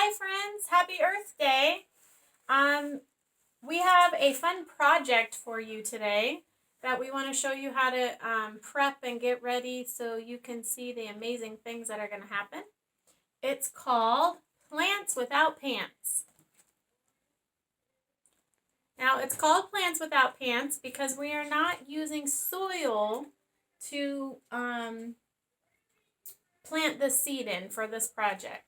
Hi friends, happy Earth Day. We have a fun project for you today that we want to show you how to prep and get ready so you can see the amazing things that are going to happen. It's called Plants Without Pants. Now it's called Plants Without Pants because we are not using soil to plant the seed in for this project.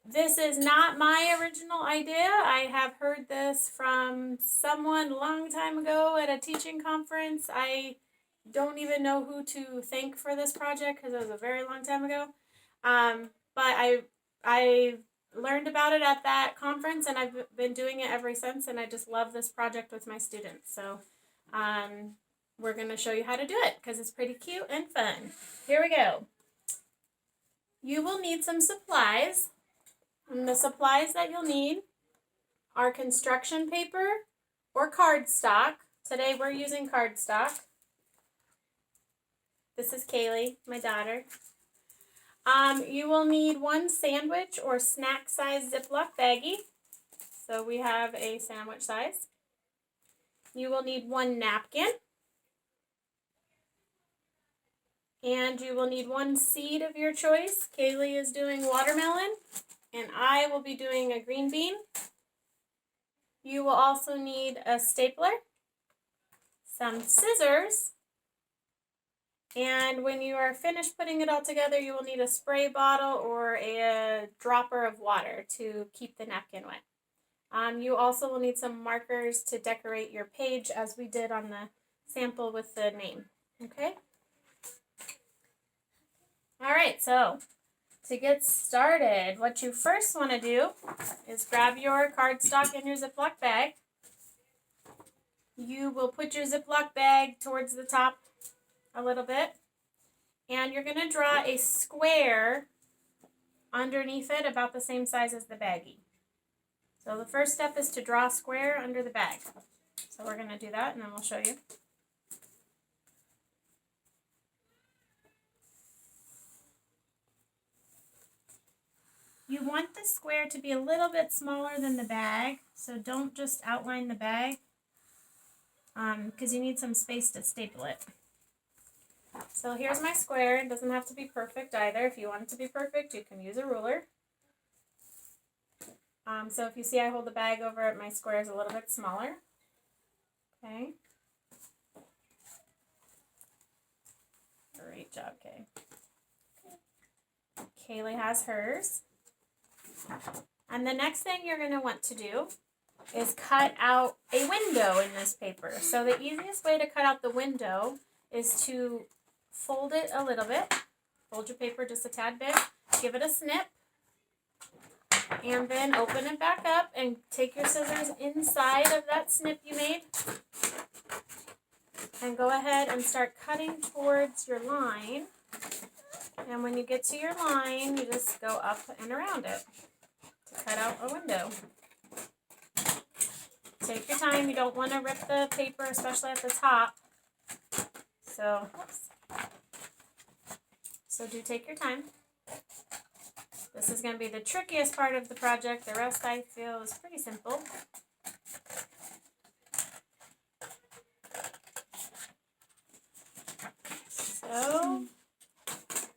This is not my original idea. I have heard this from someone a long time ago at a teaching conference. I don't even know who to thank for this project because it was a very long time ago. But I learned about it at that conference and I've been doing it ever since, and I just love this project with my students. So we're going to show you how to do it because it's pretty cute and fun. Here we go. You will need some supplies. And the supplies that you'll need are construction paper or cardstock. Today we're using cardstock. This is Kaylee, my daughter. You will need one sandwich or snack size Ziploc baggie. So we have a sandwich size. You will need one napkin. And you will need one seed of your choice. Kaylee is doing watermelon, and I will be doing a green bean. You will also need a stapler, some scissors, and when you are finished putting it all together, you will need a spray bottle or a dropper of water to keep the napkin wet. You also will need some markers to decorate your page as we did on the sample with the name. Okay? All right, so to get started, what you first want to do is grab your cardstock and your Ziploc bag. You will put your Ziploc bag towards the top a little bit, and you're going to draw a square underneath it about the same size as the baggie. So the first step is to draw a square under the bag. So we're going to do that, and then we'll show you. You want the square to be a little bit smaller than the bag, so don't just outline the bag because you need some space to staple it. So here's my square. It doesn't have to be perfect either. If you want it to be perfect, you can use a ruler. So if you see I hold the bag over it, my square is a little bit smaller. Okay. Great job, Kay. Kaylee has hers. And the next thing you're going to want to do is cut out a window in this paper. So the easiest way to cut out the window is to fold it a little bit. Fold your paper just a tad bit. Give it a snip. And then open it back up and take your scissors inside of that snip you made. And go ahead and start cutting towards your line. And when you get to your line, you just go up and around it to cut out a window. Take your time. You don't want to rip the paper, especially at the top. So do take your time. This is going to be the trickiest part of the project. The rest I feel is pretty simple. So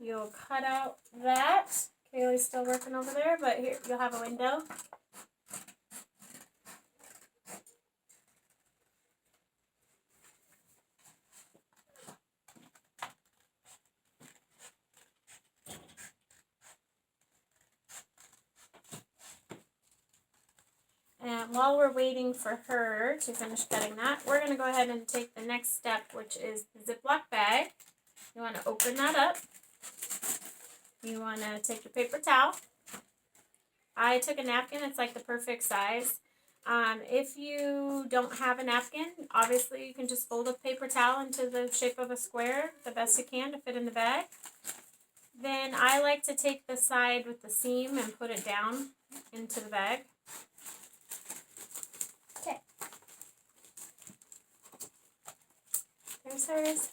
you'll cut out that. Kaylee's still working over there, but here you'll have a window. And while we're waiting for her to finish cutting that, we're going to go ahead and take the next step, which is the Ziploc bag. You want to open that up. You want to take your paper towel. I took a napkin. It's like the perfect size. If you don't have a napkin, obviously you can just fold a paper towel into the shape of a square the best you can to fit in the bag. Then I like to take the side with the seam and put it down into the bag. Okay. There's hers.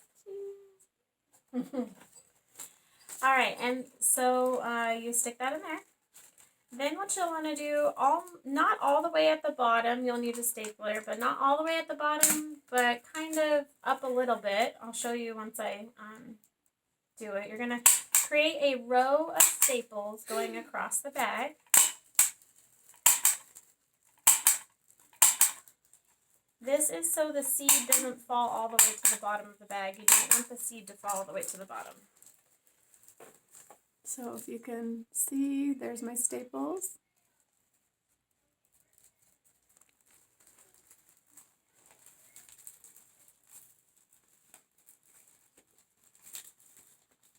All right, and so you stick that in there. Then what you'll want to do, not all the way at the bottom, you'll need a stapler, but not all the way at the bottom, but kind of up a little bit. I'll show you once I do it. You're going to create a row of staples going across the bag. This is so the seed doesn't fall all the way to the bottom of the bag. You don't want the seed to fall all the way to the bottom. So if you can see, there's my staples.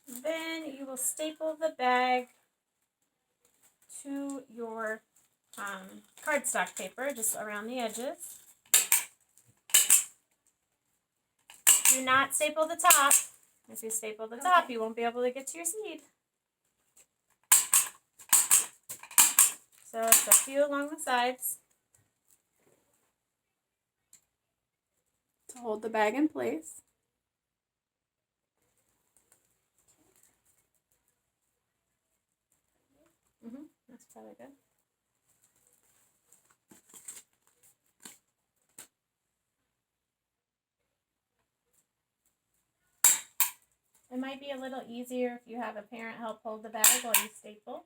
Then you will staple the bag to your cardstock paper, just around the edges. Do not staple the top. If you staple the top, you won't be able to get to your seed. So it's a few along the sides. To hold the bag in place. That's probably good. It might be a little easier if you have a parent help hold the bag while you staple.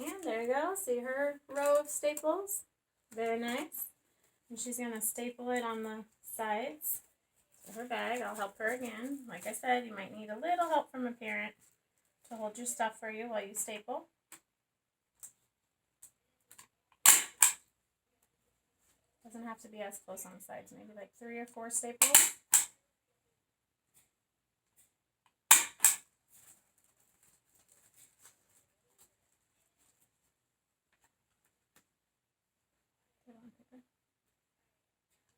And there you go. See her row of staples? Very nice. And she's going to staple it on the sides of her bag. I'll help her again. Like I said, you might need a little help from a parent to hold your stuff for you while you staple. Doesn't have to be as close on the sides. Maybe like 3 or 4 staples.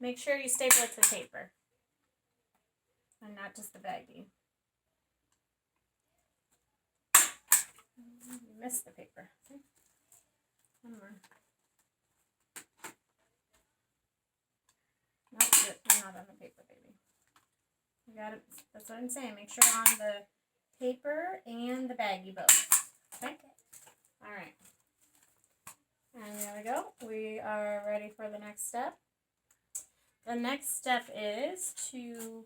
Make sure you staple it to paper and not just the baggie. You missed the paper. See? One more. Nope, you're not on the paper, baby. You got it. That's what I'm saying. Make sure you're on the paper and the baggie both. Okay? All right. And there we go. We are ready for the next step. The next step is to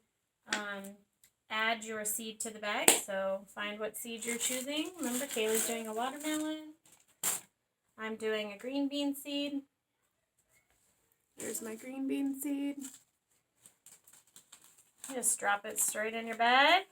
add your seed to the bag. So find what seed you're choosing. Remember, Kaylee's doing a watermelon. I'm doing a green bean seed. Here's my green bean seed. Just drop it straight in your bag.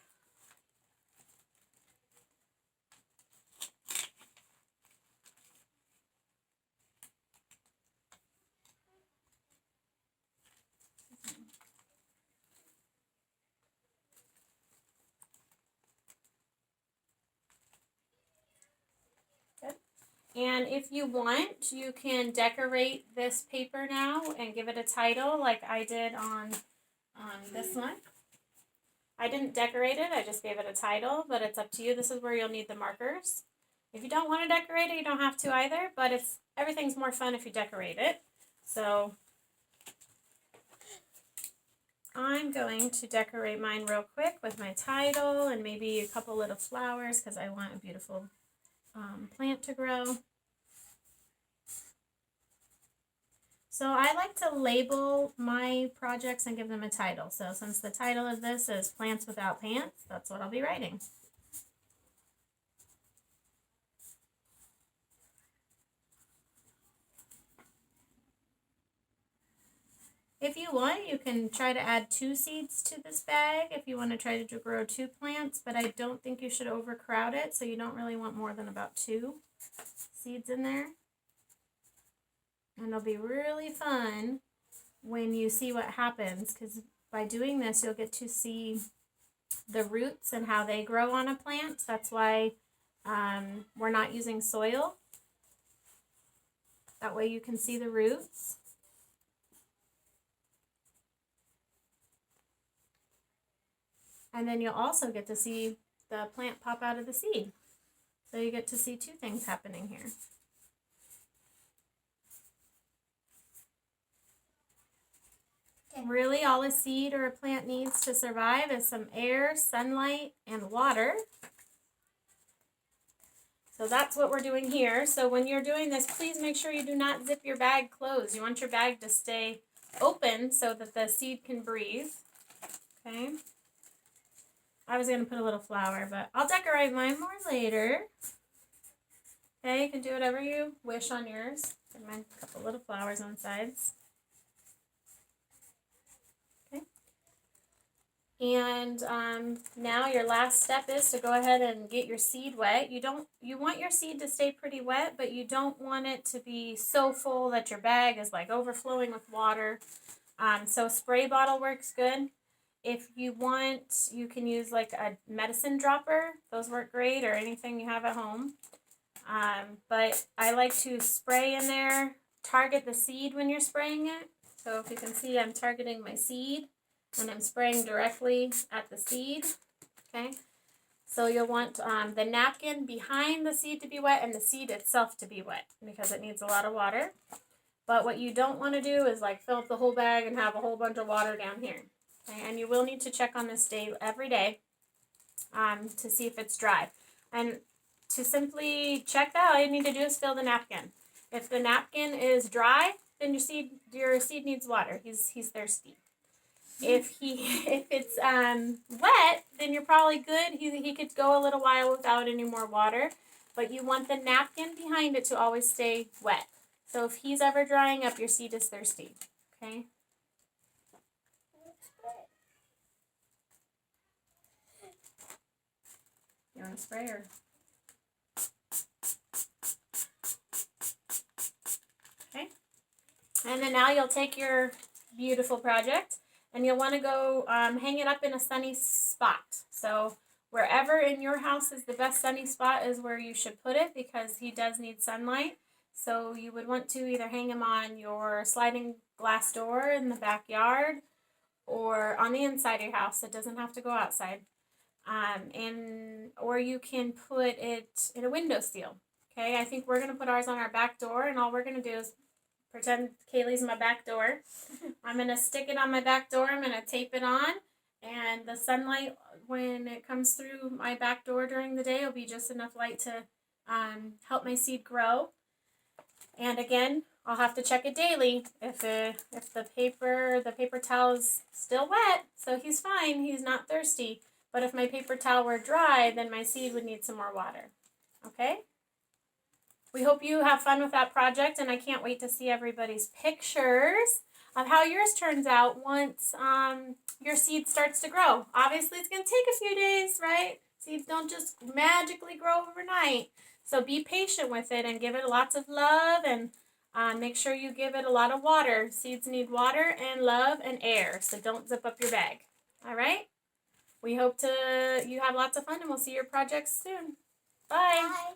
And if you want, you can decorate this paper now and give it a title like I did on this one. I didn't decorate it, I just gave it a title, but it's up to you. This is where you'll need the markers. If you don't want to decorate it, you don't have to either, but everything's more fun if you decorate it. So I'm going to decorate mine real quick with my title and maybe a couple little flowers because I want a beautiful plant to grow. So I like to label my projects and give them a title. So since the title of this is Plants Without Pants, that's what I'll be writing. If you want, you can try to add 2 seeds to this bag if you want to try to grow 2 plants, but I don't think you should overcrowd it, so you don't really want more than about 2 seeds in there. And it'll be really fun when you see what happens, because by doing this, you'll get to see the roots and how they grow on a plant. That's why we're not using soil. That way you can see the roots. And then you'll also get to see the plant pop out of the seed. So you get to see two things happening here. Really, all a seed or a plant needs to survive is some air, sunlight, and water. So that's what we're doing here. So when you're doing this, please make sure you do not zip your bag closed. You want your bag to stay open so that the seed can breathe. Okay. I was going to put a little flower, but I'll decorate mine more later. Okay, you can do whatever you wish on yours. Put mine a couple little flowers on the sides. And now your last step is to go ahead and get your seed wet. You want your seed to stay pretty wet, but you don't want it to be so full that your bag is like overflowing with water. So spray bottle works good. If you want, you can use like a medicine dropper. Those work great, or anything you have at home. But I like to spray in there. Target the seed when you're spraying it. So if you can see, I'm targeting my seed. And I'm spraying directly at the seed, okay? So you'll want the napkin behind the seed to be wet and the seed itself to be wet because it needs a lot of water. But what you don't want to do is like fill up the whole bag and have a whole bunch of water down here, okay? And you will need to check on this every day to see if it's dry. And to simply check that, all you need to do is fill the napkin. If the napkin is dry, then your seed needs water. He's thirsty. If it's wet, then you're probably good. He could go a little while without any more water, but you want the napkin behind it to always stay wet. So if he's ever drying up, your seed is thirsty. Okay. You want to spray or? Okay. And then now you'll take your beautiful project. And you'll want to go hang it up in a sunny spot. So wherever in your house is the best sunny spot is where you should put it because he does need sunlight. So you would want to either hang him on your sliding glass door in the backyard or on the inside of your house. It doesn't have to go outside. Or you can put it in a windowsill. Okay, I think we're going to put ours on our back door, and all we're going to do is pretend Kaylee's my back door. I'm going to stick it on my back door. I'm going to tape it on. And the sunlight, when it comes through my back door during the day, will be just enough light to help my seed grow. And again, I'll have to check it daily. If the paper towel is still wet, so he's fine. He's not thirsty. But if my paper towel were dry, then my seed would need some more water. Okay? We hope you have fun with that project, and I can't wait to see everybody's pictures of how yours turns out once your seed starts to grow. Obviously, it's going to take a few days, right? Seeds don't just magically grow overnight. So be patient with it and give it lots of love, and make sure you give it a lot of water. Seeds need water and love and air, so don't zip up your bag. All right? We hope you have lots of fun, and we'll see your projects soon. Bye. Bye.